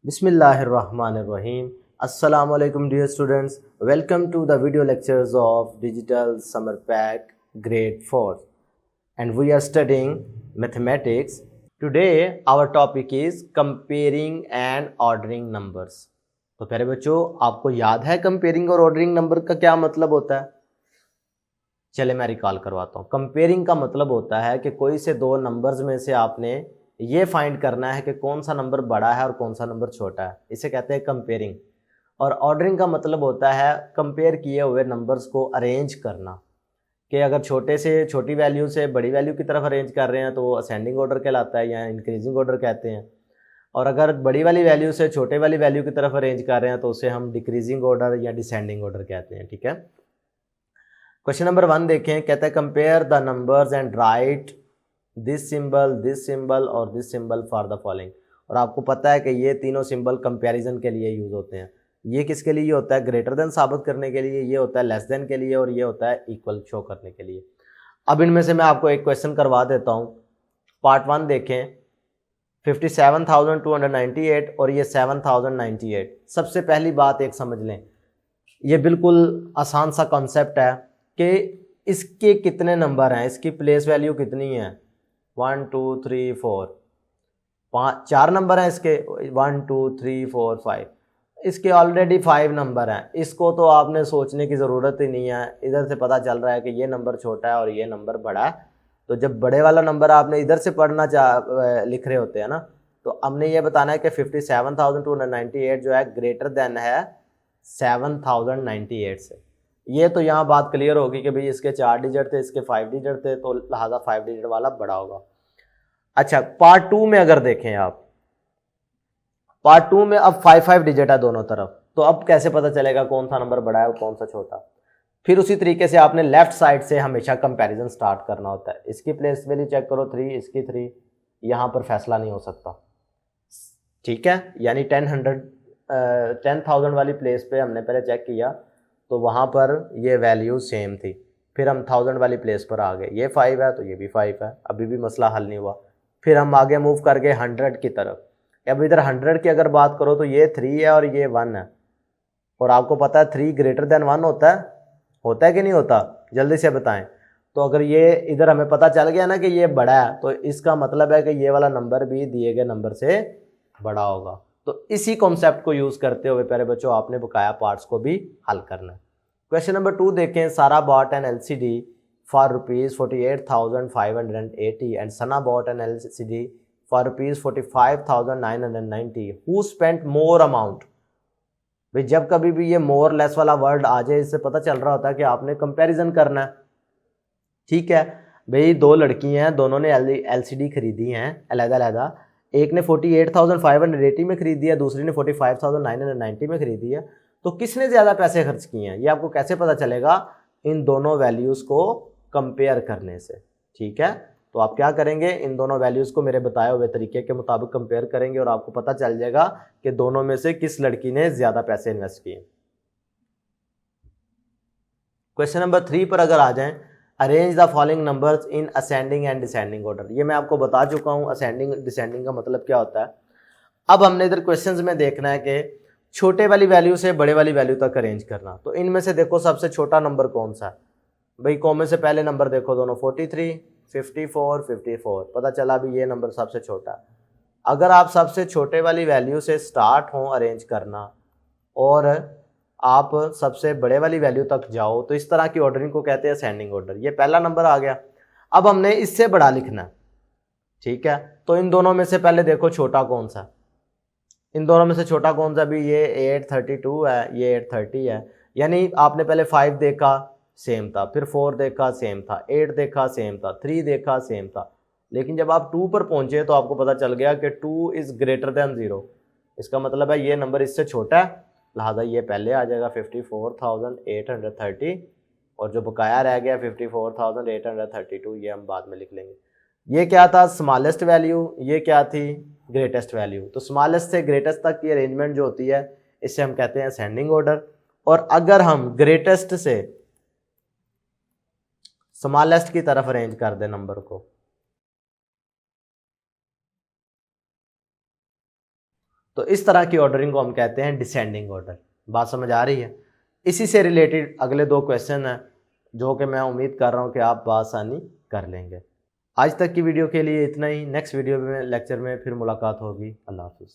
Bismillahirrahmanirrahim. Assalamu alaikum dear students. Welcome to the video lectures of Digital Summer Pack Grade 4 and we are studying mathematics. Today our topic is comparing and ordering numbers. तो प्यारे बच्चों, आपको याद है comparing और ordering number का क्या मतलब होता है? चले मैं रिकॉल करवाता हूँ। कंपेयरिंग का मतलब होता है कि कोई से दो नंबर्स में से आपने ये फाइंड करना है कि कौन सा नंबर बड़ा है और कौन सा नंबर छोटा है, इसे कहते हैं कंपेयरिंग। और ऑर्डरिंग का मतलब होता है कंपेयर किए हुए नंबर्स को अरेंज करना, कि अगर छोटे से छोटी वैल्यू से बड़ी वैल्यू की तरफ अरेंज कर रहे हैं तो वो असेंडिंग ऑर्डर कहलाता है या इंक्रीजिंग ऑर्डर कहते हैं, और अगर बड़ी वाली वैल्यू से छोटे वाली वैल्यू की तरफ अरेंज कर रहे हैं तो उसे हम डिक्रीजिंग ऑर्डर या डिसेंडिंग ऑर्डर कहते हैं। ठीक है, क्वेश्चन नंबर 1 देखें। कहता है compare the numbers and write this symbol और this symbol for the following. और आपको पता है कि ये तीनों सिंबल कंपैरिजन के लिए यूज होते हैं। ये किसके लिए होता है? ग्रेटर देन साबित करने के लिए, ये होता है लेस देन के लिए, और ये होता है इक्वल शो करने के लिए। अब इनमें से मैं आपको एक क्वेश्चन करवा देता हूँ। पार्ट 1 देखें, 57,298 और ये 7,098। सबसे पहली बात एक समझ लें, ये बिल्कुल आसान सा कॉन्सेप्ट है कि इसके कितने नंबर हैं, इसकी प्लेस वैल्यू कितनी है। 1 2 3 4 चार नंबर हैं इसके, 1 2 3 4 5। इसके ऑलरेडी 5 नंबर हैं। इसको तो आपने सोचने की ज़रूरत ही नहीं है, इधर से पता चल रहा है कि ये नंबर छोटा है और ये नंबर बड़ा है। तो जब बड़े वाला नंबर आपने इधर से पढ़ना लिख रहे होते हैं ना, तो हमने ये बताना है कि 57,298 जो है ग्रेटर देन है 7,098 से। ये तो यहाँ बात क्लियर होगी कि भाई इसके 4 डिजिट थे, इसके 5 डिजिट थे, तो लिहाजा 5 डिजिट वाला बड़ा होगा। अच्छा, पार्ट 2 में अगर देखें आप, पार्ट 2 में अब 5 डिजिट है दोनों तरफ, तो अब कैसे पता चलेगा कौन सा नंबर बड़ा है और कौन सा छोटा? फिर उसी तरीके से आपने लेफ्ट साइड से हमेशा कंपैरिजन स्टार्ट करना होता है। इसकी प्लेस वैल्यू चेक करो 3, इसकी 3, यहाँ पर फैसला नहीं हो सकता। ठीक है, यानी 10,000 वाली प्लेस पे हमने पहले चेक किया तो वहाँ पर ये वैल्यू सेम थी। फिर हम 1000 वाली प्लेस पर आ गए, ये 5 है तो ये भी 5 है, अभी भी मसला हल नहीं हुआ। फिर हम आगे मूव कर गए 100 की तरफ। अब इधर 100 की अगर बात करो तो ये 3 है और ये 1 है, और आपको पता है 3 ग्रेटर देन 1 होता है कि नहीं होता? जल्दी से बताएं। तो अगर ये इधर हमें पता चल गया ना कि ये बड़ा है, तो इसका मतलब है कि ये वाला नंबर भी दिए गए नंबर से बड़ा होगा। तो इसी कॉन्सेप्ट को यूज करते हुए प्यारे बच्चों आपने बकाया पार्ट्स को भी हल करना है। क्वेश्चन नंबर 2 देखें। सारा bot N LCD for ₹48,580 and Sana bot N LCD for ₹45,990। Who spent more amount? भाई जब कभी भी ये मोर लेस वाला वर्ड आ जाए, इससे पता चल रहा होता है कि आपने कंपैरिजन करना है। ठीक है भाई, दो लड़की हैं, दोनों ने LCD खरीदी हैं अलग-अलग। एक ने 48,580 में खरीदी है, दूसरी ने 45,990 में खरीदी है। तो किसने ज़्यादा पैसे खर्च किए हैं ये आपको कैसे पता चलेगा? इन दोनों वैल्यूज़ को कंपेयर करने से। ठीक है, तो आप क्या करेंगे, इन दोनों वैल्यूज़ को मेरे बताए हुए तरीके के मुताबिक कंपेयर करेंगे और आपको पता चल जाएगा कि दोनों में से किस लड़की ने ज़्यादा पैसे इन्वेस्ट किए। क्वेश्चन नंबर 3 पर अगर आ जाएं, arrange the following numbers in ascending and descending order. ये मैं आपको बता चुका हूँ असेंडिंग डिसेंडिंग का मतलब क्या होता है। अब हमने इधर क्वेश्चंस में देखना है कि छोटे वाली वैल्यू से बड़े वाली वैल्यू तक अरेंज करना। तो इनमें से देखो सबसे छोटा नंबर कौन सा है भाई? कॉमन से पहले नंबर देखो दोनों, 43, 54, 54। पता चला भी ये नंबर सबसे छोटा है। अगर आप सबसे छोटे वाली वैल्यू से स्टार्ट हो अरेंज करना और आप सबसे बड़े वाली वैल्यू तक जाओ, तो इस तरह की ऑर्डरिंग को कहते हैं असेंडिंग ऑर्डर। ये पहला नंबर आ गया। अब हमने इससे बड़ा लिखना है। ठीक है, तो इन दोनों में से पहले देखो छोटा कौन सा, इन दोनों में से छोटा कौन सा भी? ये 832 है, ये 830 है। यानी आपने पहले 5 देखा सेम था, फिर 4 देखा सेम था, 8 देखा सेम था, 3 देखा सेम था, लेकिन जब आप 2 पर पहुंचे तो आपको पता चल गया कि 2 इज ग्रेटर देन 0। इसका मतलब है ये नंबर इससे छोटा है, लिहाजा ये पहले आ जाएगा 54,830, और जो बकाया रह गया 54,832 ये हम बाद में लिख लेंगे। ये क्या था? Smallest value. ये क्या थी? Greatest value. तो स्मॉलेस्ट से ग्रेटेस्ट तक की अरेंजमेंट जो होती है इसे हम कहते हैं असेंडिंग ऑर्डर। और अगर हम ग्रेटेस्ट से स्मॉलेस्ट की तरफ अरेंज कर दें नंबर को, तो इस तरह की ऑर्डरिंग को हम कहते हैं डिसेंडिंग ऑर्डर। बात समझ आ रही है? इसी से रिलेटेड अगले 2 क्वेश्चन हैं जो कि मैं उम्मीद कर रहा हूँ कि आप आसानी कर लेंगे। आज तक की वीडियो के लिए इतना ही। नेक्स्ट वीडियो में लेक्चर में फिर मुलाकात होगी। अल्लाह हाफिज़।